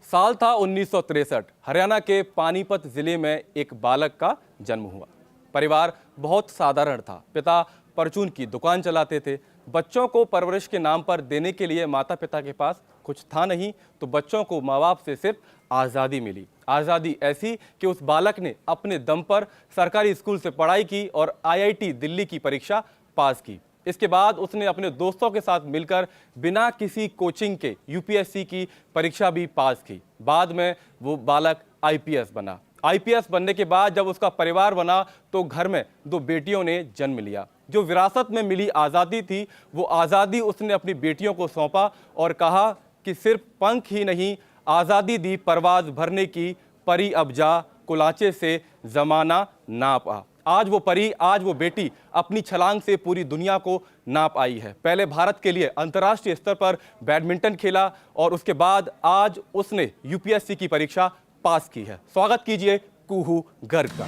साल था 1963। हरियाणा के पानीपत जिले में एक बालक का जन्म हुआ। परिवार बहुत साधारण था। पिता परचून की दुकान चलाते थे। बच्चों को परवरिश के नाम पर देने के लिए माता पिता के पास कुछ था नहीं, तो बच्चों को माँ बाप से सिर्फ आज़ादी मिली। आज़ादी ऐसी कि उस बालक ने अपने दम पर सरकारी स्कूल से पढ़ाई की और IIT दिल्ली की परीक्षा पास की। इसके बाद उसने अपने दोस्तों के साथ मिलकर बिना किसी कोचिंग के UPSC की परीक्षा भी पास की। बाद में वो बालक IPS बना। IPS बनने के बाद जब उसका परिवार बना तो घर में 2 बेटियों ने जन्म लिया। जो विरासत में मिली आज़ादी थी, वो आज़ादी उसने अपनी बेटियों को सौंपा और कहा कि सिर्फ पंख ही नहीं, आज़ादी दी परवाज भरने की, परी अब जा कुलाचे से जमाना नाप आ। आज वो परी, आज वो बेटी अपनी छलांग से पूरी दुनिया को नाप आई है। पहले भारत के लिए अंतर्राष्ट्रीय स्तर पर बैडमिंटन खेला और उसके बाद आज उसने UPSC की परीक्षा पास की है। स्वागत कीजिए कुहू गर्ग का।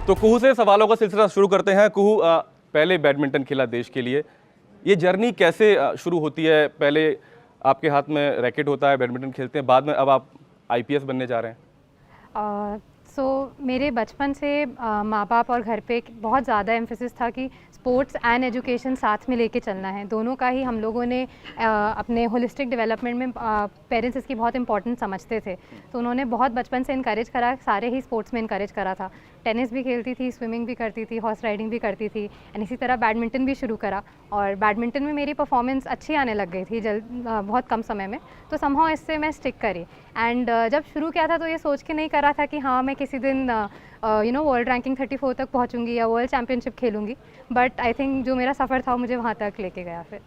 तो कुहू से सवालों का सिलसिला शुरू करते हैं। कुहू, पहले बैडमिंटन खेला देश के लिए, ये जर्नी कैसे शुरू होती है? पहले आपके हाथ में रैकेट होता है, बैडमिंटन खेलते हैं, बाद में अब आप IPS बनने जा रहे हैं। मेरे बचपन से माँ बाप और घर पे बहुत ज़्यादा एम्फेसिस था कि स्पोर्ट्स एंड एजुकेशन साथ में लेके चलना है। दोनों का ही हम लोगों ने अपने होलिस्टिक डेवलपमेंट में पेरेंट्स इसकी बहुत इंपॉर्टेंट समझते थे, तो उन्होंने बहुत बचपन से इनकरेज करा, सारे ही स्पोर्ट्स में इनकरेज करा था। टेनिस भी खेलती थी, स्विमिंग भी करती थी, हॉर्स राइडिंग भी करती थी, एंड इसी तरह बैडमिंटन भी शुरू करा। और बैडमिंटन में मेरी परफॉर्मेंस अच्छी आने लग गई थी बहुत कम समय में, तो समहाउ इससे मैं स्टिक करी। एंड जब शुरू किया था तो ये सोच के नहीं करा था कि हाँ मैं किसी दिन वर्ल्ड रैंकिंग 34 तक पहुँचूंगी या वर्ल्ड चैम्पियनशिप खेलूंगी, बट आई थिंक जो मेरा सफ़र था वो मुझे वहाँ तक लेके गया। फिर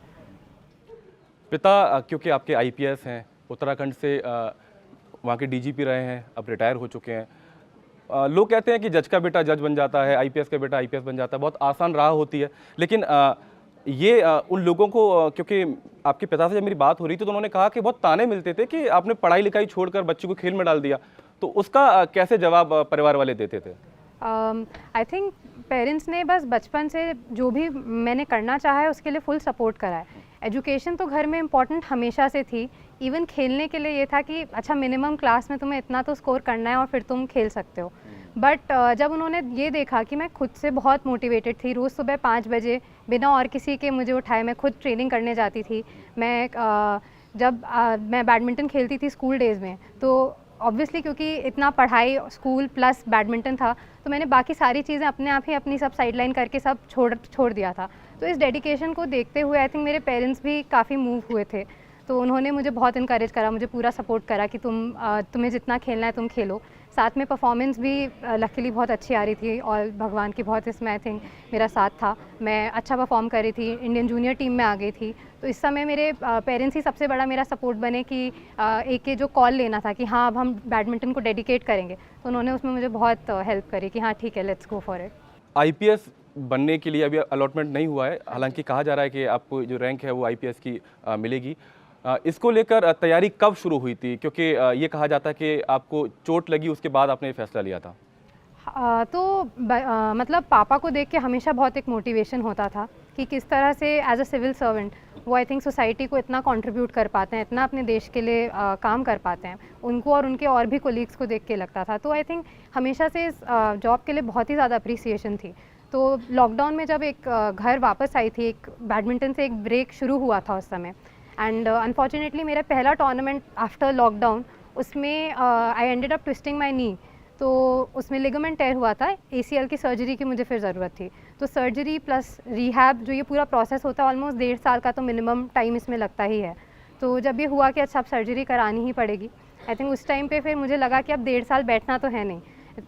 पिता क्योंकि आपके IPS हैं, उत्तराखंड से वहाँ के DGP रहे हैं, अब रिटायर हो चुके हैं। लोग कहते हैं कि जज का बेटा जज बन जाता है, IPS का बेटा IPS बन जाता है, बहुत आसान राह होती है। लेकिन ये उन लोगों को, क्योंकि आपके पिता से जब मेरी बात हो रही थी तो उन्होंने कहा कि बहुत ताने मिलते थे कि आपने पढ़ाई लिखाई छोड़कर बच्चे को खेल में डाल दिया, तो उसका कैसे जवाब परिवार वाले देते थे? आई थिंक पेरेंट्स ने बस बचपन से जो भी मैंने करना चाहा है उसके लिए फुल सपोर्ट करा है। एजुकेशन तो घर में इम्पॉर्टेंट हमेशा से थी, इवन खेलने के लिए ये था कि अच्छा मिनिमम क्लास में तुम्हें इतना तो स्कोर करना है और फिर तुम खेल सकते हो। बट जब उन्होंने ये देखा कि मैं खुद से बहुत मोटिवेटेड थी, रोज़ सुबह 5 बजे बिना और किसी के मुझे उठाए मैं खुद ट्रेनिंग करने जाती थी। जब मैं बैडमिंटन खेलती थी स्कूल डेज़ में, तो ऑब्वियसली क्योंकि इतना पढ़ाई स्कूल प्लस बैडमिंटन था, तो मैंने बाकी सारी चीज़ें अपने आप ही अपनी सब साइडलाइन करके सब छोड़ दिया था। तो इस डेडिकेशन को देखते हुए आई थिंक मेरे पेरेंट्स भी काफ़ी मूव हुए थे, तो उन्होंने मुझे बहुत इनकरेज करा, मुझे पूरा सपोर्ट करा कि तुम्हें जितना खेलना है तुम खेलो। साथ में परफॉर्मेंस भी लकीली बहुत अच्छी आ रही थी और भगवान की बहुत इसमें आई थिंक मेरा साथ था। मैं अच्छा परफॉर्म कर रही थी, इंडियन जूनियर टीम में आ गई थी। तो इस समय मेरे पेरेंट्स ही सबसे बड़ा मेरा सपोर्ट बने कि एक ये जो कॉल लेना था कि हाँ अब हम बैडमिंटन को डेडिकेट करेंगे, तो उन्होंने उसमें मुझे बहुत हेल्प करी कि हाँ ठीक है, let's go for it. IPS बनने के लिए अभी अलॉटमेंट नहीं हुआ है, हालांकि कहा जा रहा है कि आपको जो रैंक है वो IPS की मिलेगी। इसको लेकर तैयारी कब शुरू हुई थी? क्योंकि ये कहा जाता है कि आपको चोट लगी, उसके बाद आपने ये फैसला लिया था। मतलब पापा को देख के हमेशा बहुत एक मोटिवेशन होता था कि किस तरह से एज अ सिविल सर्वेंट वो आई थिंक सोसाइटी को इतना कंट्रीब्यूट कर पाते हैं, इतना अपने देश के लिए काम कर पाते हैं। उनको और उनके और भी कोलीग्स को देख के लगता था, तो आई थिंक हमेशा से इस जॉब के लिए बहुत ही ज़्यादा अप्रिसिएशन थी। तो लॉकडाउन में जब एक घर वापस आई थी, एक बैडमिंटन से एक ब्रेक शुरू हुआ था उस समय, एंड अनफॉर्चुनेटली मेरा पहला टूर्नामेंट आफ्टर लॉकडाउन, उसमें आई एंडेड अप ट्विस्टिंग माई नी, तो उसमें लिगामेंट टेयर हुआ था। ACL की सर्जरी की मुझे फिर ज़रूरत थी, तो सर्जरी प्लस रिहैब जो ये पूरा प्रोसेस होता है, ऑलमोस्ट 1.5 साल का तो मिनिमम टाइम इसमें लगता ही है। तो जब ये हुआ कि अच्छा अब सर्जरी करानी ही पड़ेगी, आई थिंक उस टाइम पे फिर मुझे लगा कि अब 1.5 साल बैठना तो है नहीं।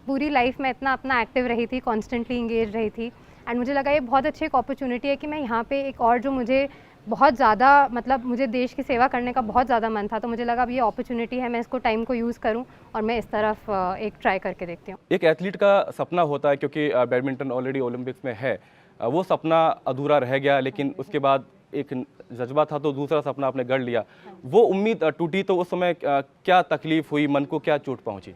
पूरी लाइफ में इतना अपना एक्टिव रही थी, कॉन्स्टेंटली इंगेज रही थी, एंड मुझे लगा ये बहुत अच्छी एक अपॉर्चुनिटी है कि मैं यहाँ पे एक और जो मुझे बहुत ज़्यादा मतलब मुझे देश की सेवा करने का बहुत ज़्यादा मन था, तो मुझे लगा अब ये अपॉर्चुनिटी है, मैं इसको टाइम को यूज़ करूं और मैं इस तरफ एक ट्राई करके देखती हूँ। एक एथलीट का सपना होता है, क्योंकि बैडमिंटन ऑलरेडी ओलंपिक्स में है, वो सपना अधूरा रह गया, लेकिन उसके बाद एक जज्बा था तो दूसरा सपना आपने गढ़ लिया। वो उम्मीद टूटी तो उस समय क्या तकलीफ हुई, मन को क्या चोट पहुंची?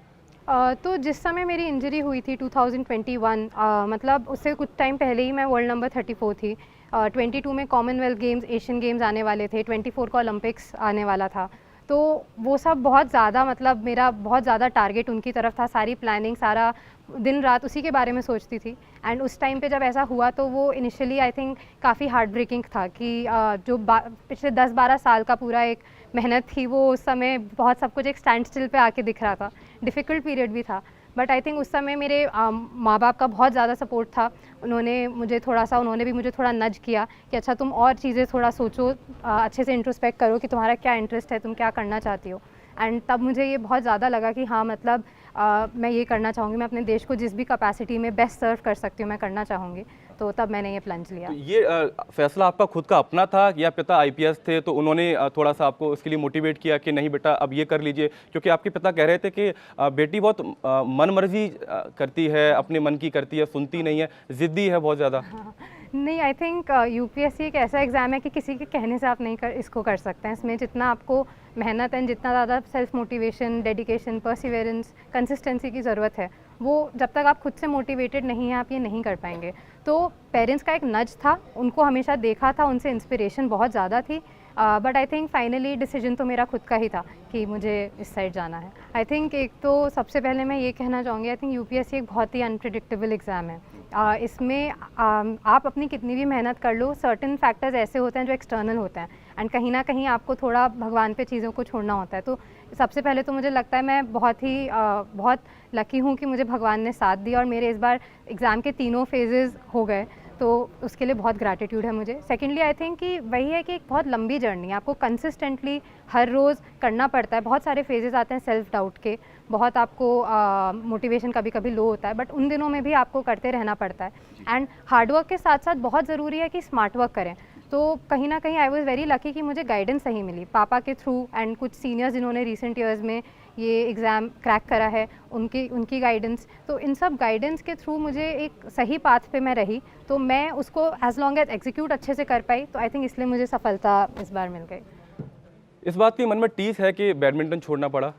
तो जिस समय मेरी इंजरी हुई थी 2021, मतलब उससे कुछ टाइम पहले ही मैं वर्ल्ड नंबर 34 थी। 22 में कॉमनवेल्थ गेम्स, एशियन गेम्स आने वाले थे, 24 का ओलंपिक्स आने वाला था। तो वो सब बहुत ज़्यादा, मतलब मेरा बहुत ज़्यादा टारगेट उनकी तरफ था, सारी प्लानिंग, सारा दिन रात उसी के बारे में सोचती थी। एंड उस टाइम पे जब ऐसा हुआ तो वो इनिशियली आई थिंक काफ़ी हार्ट ब्रेकिंग था कि जो पिछले 10-12 साल का पूरा एक मेहनत थी, वो उस समय बहुत सब कुछ एक स्टैंड स्टिल पे आके दिख रहा था। डिफ़िकल्ट पीरियड भी था, बट आई थिंक उस समय मेरे माँ बाप का बहुत ज़्यादा सपोर्ट था। उन्होंने भी मुझे थोड़ा नज किया कि अच्छा तुम और चीज़ें थोड़ा सोचो, अच्छे से इंट्रोस्पेक्ट करो कि तुम्हारा क्या इंटरेस्ट है, तुम क्या करना चाहती हो। एंड तब मुझे ये बहुत ज़्यादा लगा कि हाँ, मतलब मैं ये करना चाहूँगी, मैं अपने देश को जिस भी कैपेसिटी में बेस्ट सर्व कर सकती हूँ मैं करना चाहूँगी। तो तब मैंने ये प्लंज लिया। तो ये फैसला आपका खुद का अपना था या पिता आईपीएस थे तो उन्होंने थोड़ा सा आपको इसके लिए मोटिवेट किया कि नहीं बेटा अब ये कर लीजिए, क्योंकि आपके पिता कह रहे थे कि बेटी बहुत मन मर्जी करती है, अपने मन की करती है, सुनती नहीं है, जिद्दी है बहुत ज़्यादा। नहीं, आई थिंक यूपीएससी एक ऐसा एग्ज़ाम है कि किसी के कहने से आप नहीं इसको कर सकते हैं। इसमें जितना आपको मेहनत एंड जितना ज़्यादा self motivation, dedication, perseverance, consistency की ज़रूरत है, वो जब तक आप खुद से मोटिवेटेड नहीं हैं आप ये नहीं कर पाएंगे। तो पेरेंट्स का एक नज था, उनको हमेशा देखा था, उनसे इंस्पिरेशन बहुत ज़्यादा थी, but I think finally decision तो मेरा खुद का ही था कि मुझे इस साइड जाना है। आई थिंक एक तो सबसे पहले मैं ये कहना चाहूँगी, आई थिंक यूपीएससी एक बहुत ही अनप्रिडिक्टेबल एग्ज़ाम है। इसमें आप अपनी कितनी भी मेहनत कर लो, सर्टेन फैक्टर्स ऐसे होते हैं जो एक्सटर्नल होते हैं, एंड कहीं ना कहीं आपको थोड़ा भगवान पे चीज़ों को छोड़ना होता है। तो सबसे पहले तो मुझे लगता है मैं बहुत लकी हूँ कि मुझे भगवान ने साथ दिया और मेरे इस बार एग्ज़ाम के तीनों फेजेस हो गए, तो उसके लिए बहुत ग्रैटिट्यूड है मुझे। सेकेंडली आई थिंक कि वही है कि एक बहुत लंबी जर्नी है, आपको कंसिस्टेंटली हर रोज़ करना पड़ता है। बहुत सारे फेजेस आते हैं सेल्फ डाउट के, बहुत आपको मोटिवेशन कभी कभी लो होता है, बट उन दिनों में भी आपको करते रहना पड़ता है। एंड हार्डवर्क के साथ साथ बहुत ज़रूरी है कि स्मार्ट वर्क करें। तो कहीं ना कहीं आई वॉज़ वेरी लकी कि मुझे गाइडेंस सही मिली पापा के थ्रू, एंड कुछ सीनियर्स जिन्होंने रिसेंट ईयर्स में ये एग्ज़ाम क्रैक करा है, उनकी गाइडेंस। तो इन सब गाइडेंस के थ्रू मुझे एक सही पाथ पे मैं रही, तो मैं उसको एज लॉन्ग एज एग्जीक्यूट अच्छे से कर पाई, तो आई थिंक इसलिए मुझे सफलता इस बार मिल गई। इस बात की मन में टीस है कि बैडमिंटन छोड़ना पड़ा?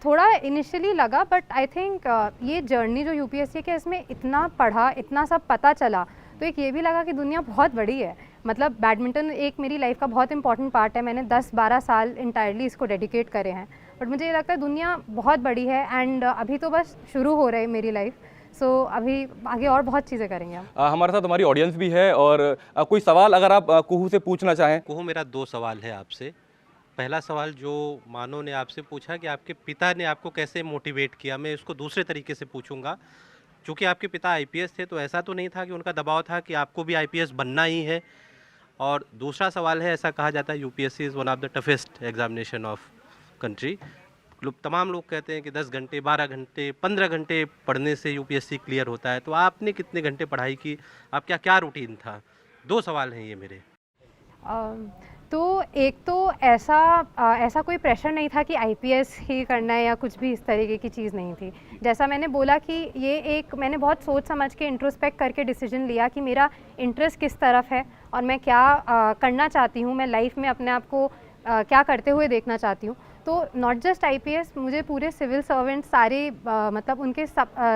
थोड़ा इनिशियली लगा, बट आई थिंक ये जर्नी जो यूपीएससी के, इसमें इतना पढ़ा, इतना सब पता चला, तो एक ये भी लगा कि दुनिया बहुत बड़ी है। मतलब बैडमिंटन एक मेरी लाइफ का बहुत इंपॉर्टेंट पार्ट है, मैंने 10-12 साल इंटायरली इसको डेडिकेट करे हैं, बट मुझे ये लगता है दुनिया बहुत बड़ी है, एंड अभी तो बस शुरू हो रही है मेरी लाइफ। सो अभी आगे और बहुत चीज़ें करेंगे हम। हमारे साथ हमारी ऑडियंस भी है और कोई सवाल अगर आप कुहू से पूछना चाहें। कुहू, मेरा 2 सवाल है आपसे। पहला सवाल जो मानो ने आपसे पूछा कि आपके पिता ने आपको कैसे मोटिवेट किया, मैं इसको दूसरे तरीके से पूछूंगा। चूँकि आपके पिता आईपीएस थे तो ऐसा तो नहीं था कि उनका दबाव था कि आपको भी आईपीएस बनना ही है। और दूसरा सवाल है, ऐसा कहा जाता है UPSC is one of the toughest examination of country. तमाम लोग कहते हैं कि 10 घंटे, 12 घंटे, 15 घंटे पढ़ने से यूपीएससी क्लियर होता है, तो आपने कितने घंटे पढ़ाई की, आपका क्या रूटीन था? 2 सवाल हैं ये मेरे। तो एक तो ऐसा कोई प्रेशर नहीं था कि आईपीएस ही करना है या कुछ भी इस तरीके की चीज़ नहीं थी। जैसा मैंने बोला कि ये एक मैंने बहुत सोच समझ के इंट्रोस्पेक्ट करके डिसीजन लिया कि मेरा इंटरेस्ट किस तरफ है और मैं क्या करना चाहती हूँ, मैं लाइफ में अपने आप को क्या करते हुए देखना चाहती हूँ। तो नॉट जस्ट आईपीएस, मुझे पूरे सिविल सर्वेंट सारे मतलब उनके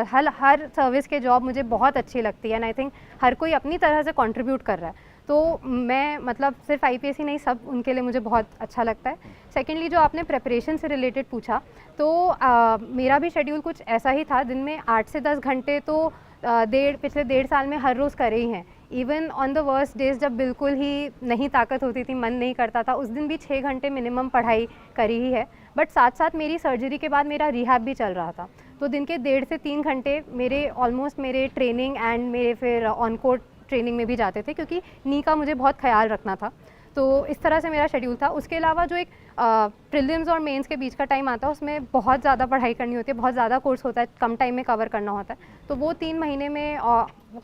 हर सर्विस के जॉब मुझे बहुत अच्छी लगती है, एंड आई थिंक हर कोई अपनी तरह से कंट्रीब्यूट कर रहा है। तो मैं मतलब सिर्फ आईपीएस ही नहीं, सब उनके लिए मुझे बहुत अच्छा लगता है। सेकेंडली जो आपने प्रिपरेशन से रिलेटेड पूछा, तो मेरा भी शेड्यूल कुछ ऐसा ही था, दिन में 8 से 10 घंटे तो पिछले 1.5 साल में हर रोज़ करे ही हैं। Even on the worst days जब बिल्कुल ही नहीं ताकत होती थी, मन नहीं करता था, उस दिन भी 6 घंटे मिनिमम पढ़ाई करी ही है। बट साथ साथ मेरी सर्जरी के बाद मेरा रिहैब भी चल रहा था, तो दिन के 1.5 से 3 घंटे मेरे ऑलमोस्ट मेरे ट्रेनिंग एंड मेरे फिर ऑन कोर्ट ट्रेनिंग में भी जाते थे, क्योंकि नी का मुझे बहुत ख्याल रखना था। तो इस तरह से मेरा शेड्यूल था। उसके अलावा जो एक प्रीलिम्स और मेंस के बीच का टाइम आता है, उसमें बहुत ज़्यादा पढ़ाई करनी होती है, बहुत ज़्यादा कोर्स होता है, कम टाइम में कवर करना होता है। तो वो 3 महीने में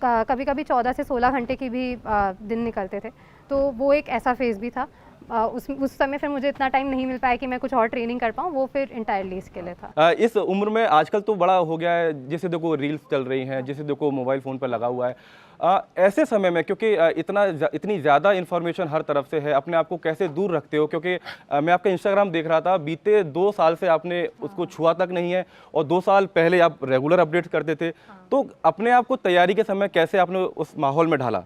कभी कभी 14 से 16 घंटे की भी दिन निकलते थे, तो वो एक ऐसा फेज़ भी था। उस समय फिर मुझे इतना टाइम नहीं मिल पाया कि मैं कुछ और ट्रेनिंग कर पाऊँ, वो फिर इंटायरली इसके लिए था। इस उम्र में आजकल तो बड़ा हो गया है, जैसे देखो रील्स चल रही हैं, जैसे देखो मोबाइल फ़ोन पर लगा हुआ है। ऐसे समय में क्योंकि इतनी ज़्यादा इन्फॉर्मेशन हर तरफ से है, अपने आप को कैसे दूर रखते हो? क्योंकि मैं आपका इंस्टाग्राम देख रहा था, बीते 2 साल से आपने उसको छुआ तक नहीं है और 2 साल पहले आप रेगुलर अपडेट करते थे। तो अपने आप को तैयारी के समय कैसे आपने उस माहौल में ढाला?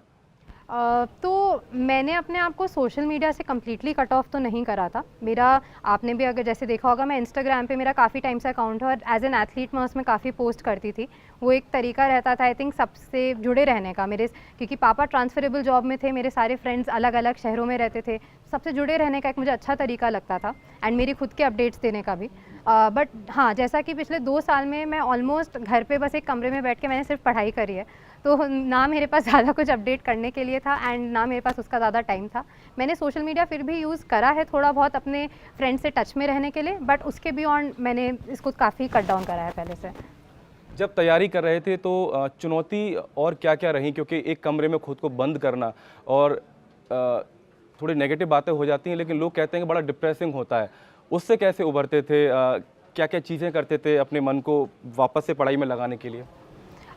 तो मैंने अपने आप को सोशल मीडिया से कम्प्लीटली कट ऑफ तो नहीं करा था। मेरा, आपने भी अगर जैसे देखा होगा, मैं इंस्टाग्राम पे मेरा काफ़ी टाइम से अकाउंट है और एज एन एथलीट मैं उसमें काफ़ी पोस्ट करती थी। वो एक तरीका रहता था आई थिंक सबसे जुड़े रहने का मेरे, क्योंकि पापा ट्रांसफरेबल जॉब में थे, मेरे सारे फ्रेंड्स अलग अलग शहरों में रहते थे, सबसे जुड़े रहने का एक मुझे अच्छा तरीका लगता था एंड मेरी खुद के अपडेट्स देने का भी। बट हाँ, जैसा कि पिछले 2 साल में मैं ऑलमोस्ट घर पे बस एक कमरे में बैठ के मैंने सिर्फ पढ़ाई करी है, तो ना मेरे पास ज़्यादा कुछ अपडेट करने के लिए था एंड ना मेरे पास उसका ज़्यादा टाइम था। मैंने सोशल मीडिया फिर भी यूज़ करा है थोड़ा बहुत अपने फ्रेंड से टच में रहने के लिए, बट उसके बियॉन्ड मैंने इसको काफ़ी कट डाउन करा है पहले से। जब तैयारी कर रहे थे तो चुनौती और क्या-क्या रही? क्योंकि एक कमरे में खुद को बंद करना और थोड़ी नेगेटिव बातें हो जाती हैं, लेकिन लोग कहते हैं कि बड़ा डिप्रेसिंग होता है। उससे कैसे उभरते थे? क्या-क्या चीज़ें करते थे अपने मन को वापस से पढ़ाई में लगाने के लिए?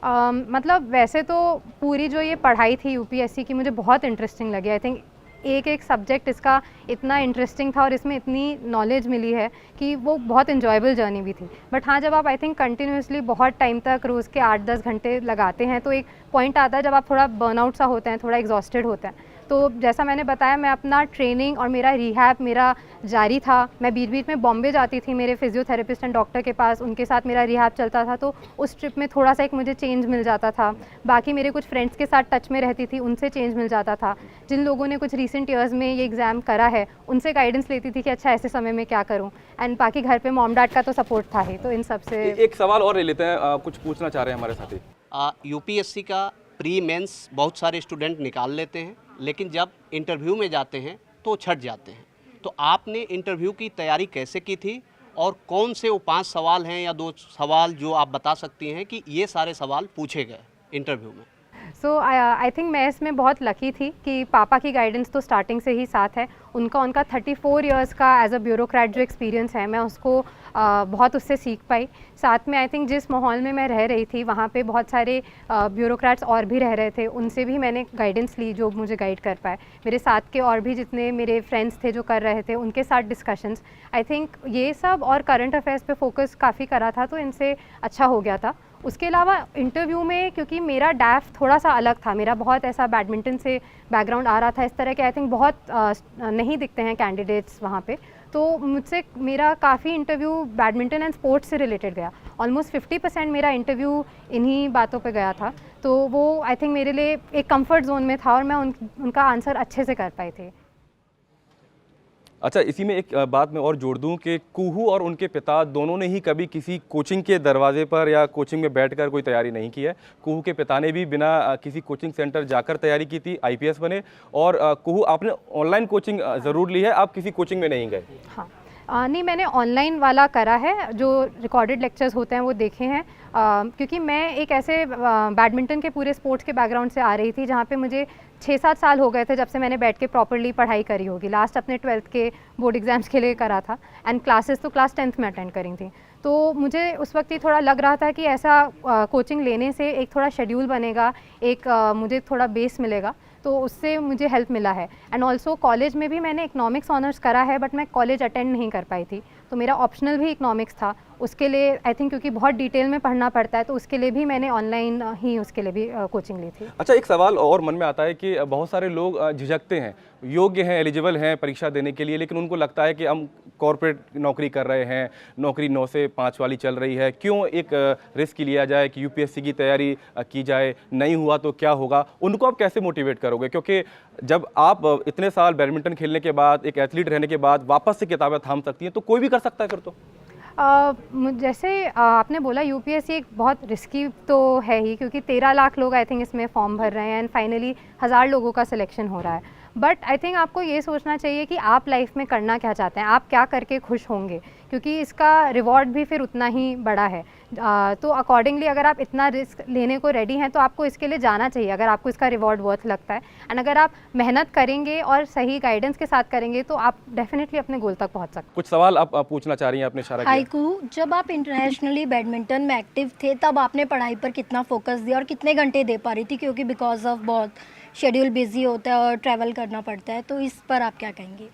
मतलब वैसे तो पूरी जो ये पढ़ाई थी यूपीएससी की मुझे बहुत इंटरेस्टिंग लगी। आई थिंक एक एक सब्जेक्ट इसका इतना इंटरेस्टिंग था और इसमें इतनी नॉलेज मिली है कि वो बहुत इन्जॉयबल जर्नी भी थी। बट हाँ, जब आप आई थिंक कंटिन्यूसली बहुत टाइम तक रोज़ के 8-10 घंटे लगाते हैं तो एक पॉइंट आता है जब आप थोड़ा बर्नआउट सा होते हैं, थोड़ा एग्जॉस्टेड होते हैं। तो जैसा मैंने बताया, मैं अपना ट्रेनिंग और मेरा रिहैब मेरा जारी था। मैं बीच बीच में बॉम्बे जाती थी मेरे फिजियोथेरेपिस्ट एंड डॉक्टर के पास, उनके साथ मेरा रिहैब चलता था, तो उस ट्रिप में थोड़ा सा एक मुझे चेंज मिल जाता था। बाकी मेरे कुछ फ्रेंड्स के साथ टच में रहती थी, उनसे चेंज मिल जाता था। जिन लोगों ने कुछ रिसेंट ईयर्स में ये एग्ज़ाम करा है उनसे गाइडेंस लेती थी कि अच्छा ऐसे समय में क्या करूँ, एंड बाकी घर पे मॉम डैड का तो सपोर्ट था ही, तो इन सब से। एक सवाल और ले लेते हैं, कुछ पूछना चाह रहे हैं हमारे साथी। यूपीएससी का प्री मेंस बहुत सारे स्टूडेंट निकाल लेते हैं, लेकिन जब इंटरव्यू में जाते हैं तो छट जाते हैं। तो आपने इंटरव्यू की तैयारी कैसे की थी और कौन से वो 5 सवाल हैं या 2 सवाल जो आप बता सकती हैं कि ये सारे सवाल पूछे गए इंटरव्यू में? सो आई थिंक मैं इसमें बहुत लकी थी कि पापा की गाइडेंस तो स्टार्टिंग से ही साथ है। उनका 34 इयर्स का एज अ ब्यूरोक्रेट जो एक्सपीरियंस है, मैं उसको बहुत उससे सीख पाई। साथ में आई थिंक जिस माहौल में मैं रह रही थी वहाँ पे बहुत सारे ब्यूरोक्रेट्स और भी रह रहे थे, उनसे भी मैंने गाइडेंस ली जो मुझे गाइड कर पाए। मेरे साथ के और भी जितने मेरे फ्रेंड्स थे जो कर रहे थे, उनके साथ डिस्कशंस, आई थिंक ये सब, और करंट अफेयर्स पे फोकस काफ़ी करा था, तो इनसे अच्छा हो गया था। उसके अलावा इंटरव्यू में, क्योंकि मेरा डैफ थोड़ा सा अलग था, मेरा बहुत ऐसा बैडमिंटन से बैकग्राउंड आ रहा था, इस तरह के आई थिंक बहुत नहीं दिखते हैं कैंडिडेट्स वहाँ पे, तो मुझसे मेरा काफ़ी इंटरव्यू बैडमिंटन एंड स्पोर्ट्स से रिलेटेड गया। ऑलमोस्ट 50% मेरा इंटरव्यू इन्हीं बातों पे गया था, तो वो आई थिंक मेरे लिए एक कंफर्ट जोन में था और मैं उनका आंसर अच्छे से कर पाई थी। अच्छा, इसी में एक बात मैं और जोड़ दूं कि कुहू और उनके पिता दोनों ने ही कभी किसी कोचिंग के दरवाजे पर या कोचिंग में बैठकर कोई तैयारी नहीं की है। कुहू के पिता ने भी बिना किसी कोचिंग सेंटर जाकर तैयारी की थी, आईपीएस बने। और कुहू, आपने ऑनलाइन कोचिंग ज़रूर ली है, आप किसी कोचिंग में नहीं गए? हाँ, नहीं, मैंने ऑनलाइन वाला करा है, जो रिकॉर्डेड लेक्चर्स होते हैं वो देखे हैं, क्योंकि मैं एक ऐसे बैडमिंटन के पूरे स्पोर्ट्स के बैकग्राउंड से आ रही थी जहाँ पे मुझे 6-7 साल हो गए थे जब से मैंने बैठ के प्रॉपर्ली पढ़ाई करी होगी। लास्ट अपने 12th के बोर्ड एग्जाम्स के लिए करा था एंड क्लासेस तो क्लास 10th में अटेंड करी थी। तो मुझे उस वक्त ही थोड़ा लग रहा था कि ऐसा कोचिंग लेने से एक थोड़ा शेड्यूल बनेगा, एक मुझे थोड़ा बेस मिलेगा, तो उससे मुझे हेल्प मिला है। एंड ऑल्सो कॉलेज में भी मैंने इकोनॉमिक्स ऑनर्स करा है, बट मैं कॉलेज अटेंड नहीं कर पाई थी, तो मेरा ऑप्शनल भी इकोनॉमिक्स था। उसके लिए आई थिंक क्योंकि बहुत डिटेल में पढ़ना पड़ता है, तो उसके लिए भी मैंने ऑनलाइन ही उसके लिए भी कोचिंग ली थी। अच्छा, एक सवाल और मन में आता है कि बहुत सारे लोग झिझकते हैं, योग्य हैं, एलिजिबल हैं परीक्षा देने के लिए, लेकिन उनको लगता है कि हम कॉर्पोरेट नौकरी कर रहे हैं, नौकरी 9 से 5 वाली चल रही है, क्यों एक रिस्क लिया जाए कि यूपीएससी की तैयारी की जाए, नहीं हुआ तो क्या होगा? उनको आप कैसे मोटिवेट करोगे? क्योंकि जब आप इतने साल बैडमिंटन खेलने के बाद, एक एथलीट रहने के बाद वापस से किताबें थाम सकती हैं, तो कोई भी कर सकता है फिर तो? जैसे आपने बोला, यूपीएससी एक बहुत रिस्की तो है ही, क्योंकि 13 लाख लोग आई थिंक इसमें फॉर्म भर रहे हैं एंड फाइनली 1000 लोगों का सिलेक्शन हो रहा है। बट आई थिंक आपको ये सोचना चाहिए कि आप लाइफ में करना क्या चाहते हैं, आप क्या करके खुश होंगे, क्योंकि इसका रिवॉर्ड भी फिर उतना ही बड़ा है। तो अकॉर्डिंगली अगर आप इतना रिस्क लेने को रेडी हैं तो आपको इसके लिए जाना चाहिए, अगर आपको इसका रिवॉर्ड वर्थ लगता है। एंड अगर आप मेहनत करेंगे और सही गाइडेंस के साथ करेंगे तो आप डेफिनेटली अपने गोल तक पहुंच सकते हैं। कुछ सवाल आप पूछना चाह रही हैं, आपने इशारा किया। हाइकू, जब आप इंटरनेशनली बैडमिंटन में एक्टिव थे तब आपने पढ़ाई पर कितना फोकस दिया और कितने घंटे दे पा रही थी, क्योंकि बिकॉज ऑफ बहुत शेड्यूल बिजी होता है और ट्रैवल करना पड़ता है, तो इस पर आप क्या कहेंगे?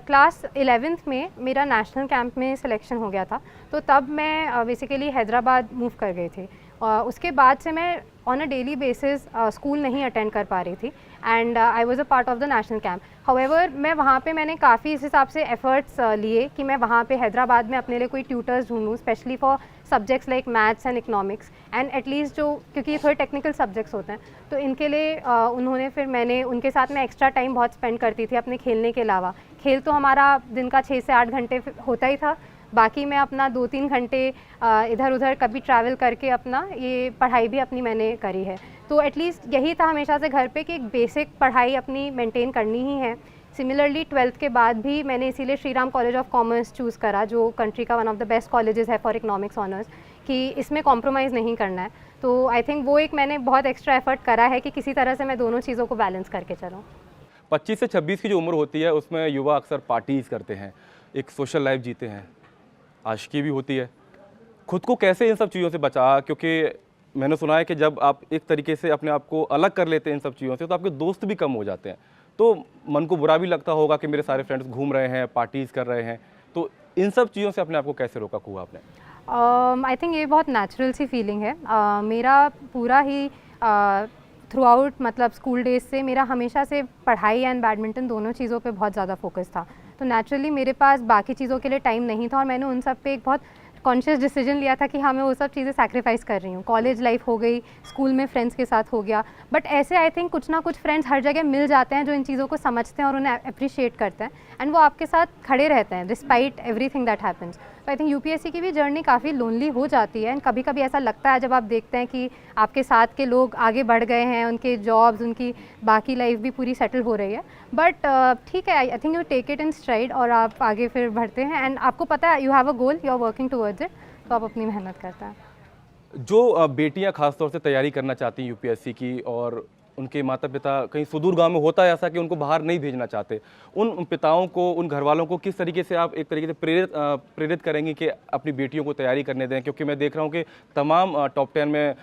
क्लास 11th में मेरा नेशनल कैंप में सिलेक्शन हो गया था, तो तब मैं बेसिकली हैदराबाद मूव कर गई थी। उसके बाद से मैं on a daily basis school नहीं अटेंड कर पा रही थी and I was a part of the national camp. However मैं वहाँ पे मैंने काफ़ी इस हिसाब से एफर्ट्स लिए कि मैं वहाँ पे हैदराबाद में अपने लिए कोई ट्यूटर्स ढूंढूँ, specially for subjects like maths and economics and at least जो, क्योंकि ये थोड़े टेक्निकल सब्जेक्ट्स होते हैं, तो इनके लिए उन्होंने फिर मैंने उनके साथ में एक्स्ट्रा टाइम बहुत स्पेंड करती थी अपने खेलने के अलावा। खेल तो हमारा दिन का 6 से 8 घंटे होता ही था, बाकी मैं अपना 2-3 घंटे इधर उधर कभी ट्रैवल करके अपना ये पढ़ाई भी अपनी मैंने करी है। तो एटलीस्ट यही था हमेशा से घर पे कि एक बेसिक पढ़ाई अपनी मेंटेन करनी ही है। सिमिलरली 12th के बाद भी मैंने इसीलिए Shri Ram college of commerce choose करा, जो कंट्री का one of the best colleges है फॉर इकोनॉमिक्स ऑनर्स, कि इसमें कॉम्प्रोमाइज़ नहीं करना है। तो आई थिंक वो एक मैंने बहुत एक्स्ट्रा एफर्ट करा है कि किसी तरह से मैं दोनों चीज़ों को बैलेंस करके चलूँ। 25 से 26 की जो उम्र होती है उसमें युवा अक्सर पार्टीज़ करते हैं, एक सोशल लाइफ जीते हैं, आशिकी भी होती है। खुद को कैसे इन सब चीज़ों से बचा, क्योंकि मैंने सुना है कि जब आप एक तरीके से अपने आप को अलग कर लेते हैं इन सब चीज़ों से तो आपके दोस्त भी कम हो जाते हैं, तो मन को बुरा भी लगता होगा कि मेरे सारे फ्रेंड्स घूम रहे हैं, पार्टीज़ कर रहे हैं, तो इन सब चीज़ों से अपने आप को कैसे रोका हुआ आपने? आई थिंक ये बहुत नेचुरल सी फीलिंग है। मेरा पूरा ही थ्रू आउट मतलब स्कूल डेज से मेरा हमेशा से पढ़ाई एंड बैडमिंटन दोनों चीज़ों पे बहुत ज़्यादा फोकस था, तो नेचुरली मेरे पास बाकी चीज़ों के लिए टाइम नहीं था और मैंने उन सब पे एक बहुत कॉन्शियस डिसीजन लिया था कि हाँ मैं वो सब चीज़ें सैक्रिफाइस कर रही हूँ। कॉलेज लाइफ हो गई, स्कूल में फ्रेंड्स के साथ हो गया, बट ऐसे आई थिंक कुछ ना कुछ फ्रेंड्स हर जगह मिल जाते हैं जो इन चीज़ों को समझते हैं और उन्हें अप्रिशिएट करते हैं एंड वो आपके साथ खड़े रहते हैं डिस्पाइट एवरीथिंग दैट हैपन्स। तो आई थिंक यूपीएससी की भी जर्नी काफ़ी लोनली हो जाती है एंड कभी कभी ऐसा लगता है जब आप देखते हैं कि आपके साथ के लोग आगे बढ़ गए हैं, उनके जॉब्स, उनकी बाकी लाइफ भी पूरी सेटल हो रही है, बट ठीक है, I think you take it in stride और आप आगे फिर बढ़ते हैं एंड आपको पता है you have a goal, you are working towards it, तो आप अपनी मेहनत करते हैं। जो बेटियां खासतौर से तैयारी करना चाहती हैं यूपीएससी की और उनके माता पिता कहीं सुदूर गांव में होता है ऐसा कि उनको बाहर नहीं भेजना चाहते, उन पिताओं को, उन घर वालों को किस तरीके से आप एक तरीके से प्रेरित करेंगे कि अपनी बेटियों को तैयारी करने दें? क्योंकि मैं देख रहा हूँ कि तमाम टॉप 10 में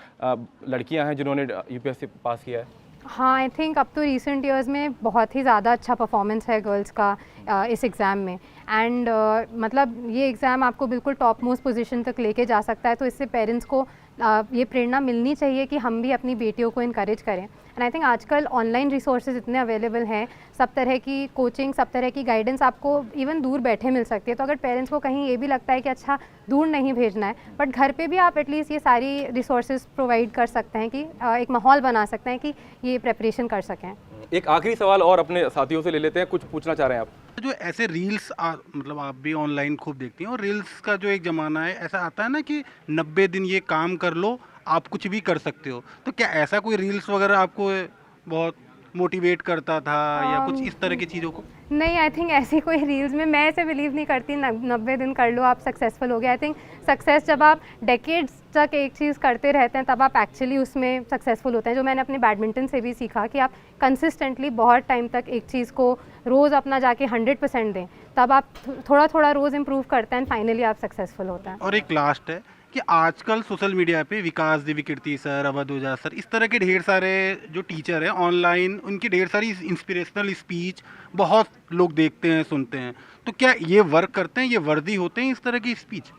लड़कियाँ हैं जिन्होंने यूपीएससी पास किया है। हाँ, आई थिंक अब तो रिसेंट ईयर्स में बहुत ही ज़्यादा अच्छा परफॉर्मेंस है गर्ल्स का इस एग्ज़ाम में एंड मतलब ये एग्ज़ाम आपको बिल्कुल टॉप मोस्ट पोजीशन तक लेके जा सकता है, तो इससे पेरेंट्स को ये प्रेरणा मिलनी चाहिए कि हम भी अपनी बेटियों को इनकरेज करें। एंड आई थिंक आजकल ऑनलाइन रिसोर्सेज इतने अवेलेबल हैं, सब तरह की कोचिंग, सब तरह की गाइडेंस आपको इवन दूर बैठे मिल सकती है। तो अगर पेरेंट्स को कहीं ये भी लगता है कि अच्छा दूर नहीं भेजना है, बट घर पे भी आप एटलीस्ट ये सारी रिसोर्सेज प्रोवाइड कर सकते हैं कि एक माहौल बना सकते हैं कि ये प्रेपरेशन कर सकें। एक आखिरी सवाल और अपने साथियों से ले लेते हैं, कुछ पूछना चाह रहे हैं आप? जो ऐसे रील्स मतलब आप भी ऑनलाइन खूब देखती हैं और रील्स का जो एक ज़माना है, ऐसा आता है ना कि 90 दिन ये काम कर लो आप कुछ भी कर सकते हो, तो क्या ऐसा कोई रील्स वगैरह आपको बहुत मोटिवेट करता था या कुछ इस तरह की चीज़ों को? नहीं, आई थिंक ऐसी कोई रील्स में मैं ऐसे बिलीव नहीं करती 90 दिन कर लो आप सक्सेसफुल हो गए। आई थिंक सक्सेस जब आप डेकेड्स तक एक चीज़ करते रहते हैं तब आप एक्चुअली उसमें सक्सेसफुल होते हैं। जो मैंने अपने बैडमिंटन से भी सीखा कि आप कंसिस्टेंटली बहुत टाइम तक एक चीज़ को रोज़ अपना जाके 100% दें, तब आप थोड़ा थोड़ा रोज़ इम्प्रूव करते हैं, फाइनली आप सक्सेसफुल होते हैं। और एक लास्ट है कि आजकल सोशल मीडिया पे विकास देवी कीर्ति सर, अवध ओझा सर, इस तरह के ढेर सारे जो टीचर हैं ऑनलाइन, उनकी ढेर सारी इंस्पिरेशनल स्पीच बहुत लोग देखते हैं, सुनते हैं, तो क्या ये वर्क करते हैं, ये वर्दी होते हैं इस तरह की स्पीच?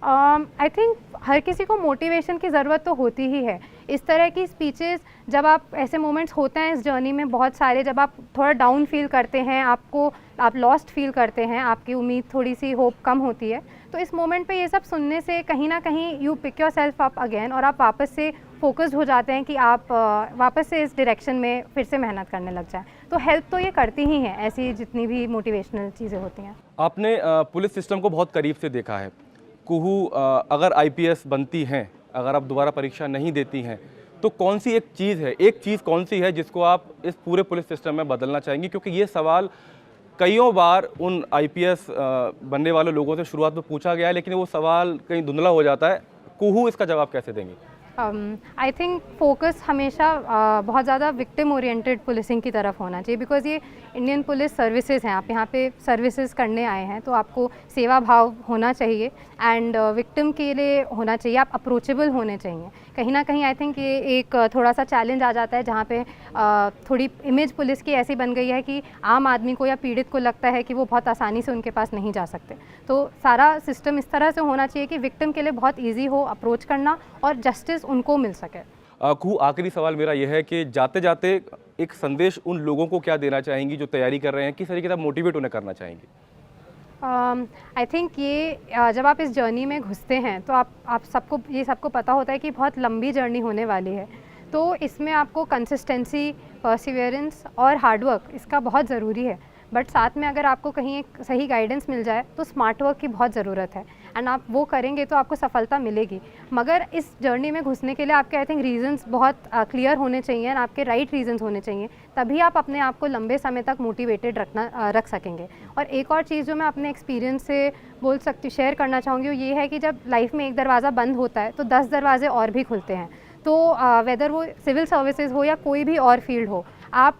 आई थिंक हर किसी को मोटिवेशन की ज़रूरत तो होती ही है। इस तरह की स्पीचेस जब आप ऐसे मोमेंट्स होते हैं इस जर्नी में बहुत सारे, जब आप थोड़ा डाउन फील करते हैं, आप लॉस्ट फील करते हैं, आपकी उम्मीद थोड़ी सी होप कम होती है, तो इस मोमेंट पे ये सब सुनने से कहीं ना कहीं you pick yourself up again और आप वापस से फोकस्ड हो जाते हैं कि आप वापस से इस डायरेक्शन में फिर से मेहनत करने लग जाएं। तो हेल्प तो ये करती ही हैं ऐसी जितनी भी मोटिवेशनल चीज़ें होती हैं। आपने पुलिस सिस्टम को बहुत करीब से देखा है। कुहू अगर आईपीएस बनती हैं, अगर आप दोबारा परीक्षा नहीं देती हैं, तो कौन सी एक चीज़ कौन सी है जिसको आप इस पूरे पुलिस सिस्टम में बदलना चाहेंगी? क्योंकि ये सवाल कईयों बार उन आईपीएस बनने वाले लोगों से शुरुआत में पूछा गया है, लेकिन वो सवाल कहीं धुंधला हो जाता है। कुहू इसका जवाब कैसे देंगी? आई थिंक फोकस हमेशा बहुत ज़्यादा विक्टिम ओरिएंटेड पुलिसिंग की तरफ होना चाहिए, बिकॉज ये इंडियन पुलिस सर्विसेज हैं, आप यहाँ पे सर्विसेज करने आए हैं, तो आपको सेवा भाव होना चाहिए एंड विक्टिम के लिए होना चाहिए, आप अप्रोचेबल होने चाहिए। कहीं ना कहीं आई थिंक ये एक थोड़ा सा चैलेंज आ जाता है जहाँ पे थोड़ी इमेज पुलिस की ऐसी बन गई है कि आम आदमी को या पीड़ित को लगता है कि वो बहुत आसानी से उनके पास नहीं जा सकते। तो सारा सिस्टम इस तरह से होना चाहिए कि विक्टिम के लिए बहुत ईजी हो अप्रोच करना और जस्टिस उनको मिल सके। कुहू, आखिरी सवाल मेरा यह है कि जाते जाते एक संदेश उन लोगों को क्या देना चाहेंगी जो तैयारी कर रहे हैं, किस तरीके से मोटिवेट उन्हें करना चाहेंगी? आई थिंक ये जब आप इस जर्नी में घुसते हैं तो आप सबको पता होता है कि बहुत लंबी जर्नी होने वाली है, तो इसमें आपको कंसिस्टेंसी, परसिवियरेंस और हार्डवर्क इसका बहुत ज़रूरी है। बट साथ में अगर आपको कहीं एक सही गाइडेंस मिल जाए तो स्मार्ट वर्क की बहुत ज़रूरत है एंड आप वो करेंगे तो आपको सफलता मिलेगी। मगर इस जर्नी में घुसने के लिए आपके आई थिंक रीजंस बहुत क्लियर होने चाहिए एंड आपके राइट रीजंस होने चाहिए, तभी आप अपने आप को लंबे समय तक मोटिवेटेड रख सकेंगे। और एक और चीज़ जो मैं अपने एक्सपीरियंस से शेयर करना चाहूँगी वो ये है कि जब लाइफ में एक दरवाज़ा बंद होता है तो 10 दरवाजे और भी खुलते हैं। तो वेदर वो सिविल सर्विसेज हो या कोई भी और फील्ड हो, आप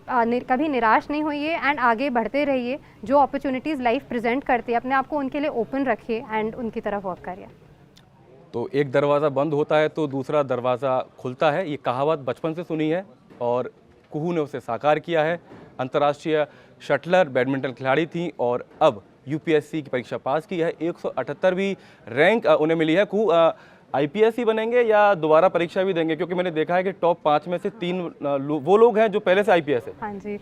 कभी निराश नहीं होइए एंड आगे बढ़ते रहिए। जो अपॉर्चुनिटीज़ लाइफ प्रेजेंट करती है अपने आप को उनके लिए ओपन रखिए एंड उनकी तरफ वर्क करिए। तो एक दरवाज़ा बंद होता है तो दूसरा दरवाज़ा खुलता है, ये कहावत बचपन से सुनी है और कुहू ने उसे साकार किया है। अंतर्राष्ट्रीय शटलर बैडमिंटन खिलाड़ी थी और अब यूपीएससी की परीक्षा पास की है, 178वीं रैंक उन्हें मिली है। कुहू, आईपीएस ही बनेंगे या दोबारा परीक्षा भी देंगे? क्योंकि मैंने देखा है कि टॉप 5 में से 3 वो लोग हैं जो पहले से आईपीएस है। हाँ जी,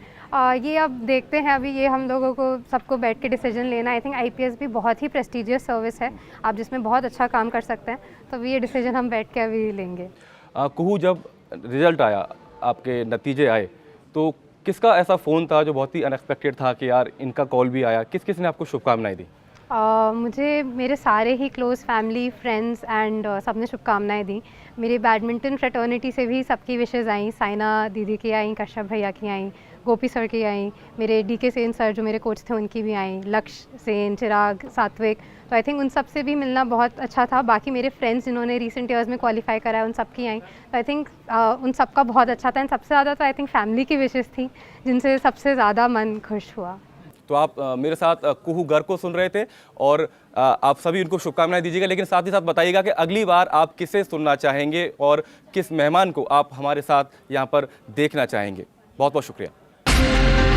ये अब देखते हैं, अभी ये हम लोगों को सबको बैठ के डिसीजन लेना। आई थिंक आईपीएस भी बहुत ही प्रेस्टिजियस सर्विस है, आप जिसमें बहुत अच्छा काम कर सकते हैं, तो ये डिसीजन हम बैठ के अभी लेंगे। कुहू, जब रिजल्ट आया, आपके नतीजे आए, तो किसका ऐसा फ़ोन था जो बहुत ही अनएक्सपेक्टेड था कि यार इनका कॉल भी आया? किस किस ने आपको शुभकामनाएं दी? मुझे मेरे सारे ही क्लोज़ फैमिली, फ्रेंड्स एंड सबने शुभकामनाएं दी। मेरी बैडमिंटन फ्रेटर्निटी से भी सबकी विशेज़ आई, साइना दीदी की आई, कश्यप भैया की आई, गोपी सर की आई, मेरे डीके सेन सर जो मेरे कोच थे उनकी भी आई, लक्ष्य सेन, चिराग, सात्विक। तो आई थिंक उन सब से भी मिलना बहुत अच्छा था। बाकी मेरे फ्रेंड्स जिन्होंने रिसेंट ईयर्स में क्वालिफाई करा है उन सब की आई, तो आई थिंक उन सब का बहुत अच्छा था। एंड सबसे ज़्यादा तो आई थिंक फैमिली की विशेज़ थी जिनसे सबसे ज़्यादा मन खुश हुआ। तो आप मेरे साथ कुहू गर्ग को सुन रहे थे और आप सभी उनको शुभकामनाएं दीजिएगा, लेकिन साथ ही साथ बताइएगा कि अगली बार आप किसे सुनना चाहेंगे और किस मेहमान को आप हमारे साथ यहाँ पर देखना चाहेंगे। बहुत बहुत शुक्रिया।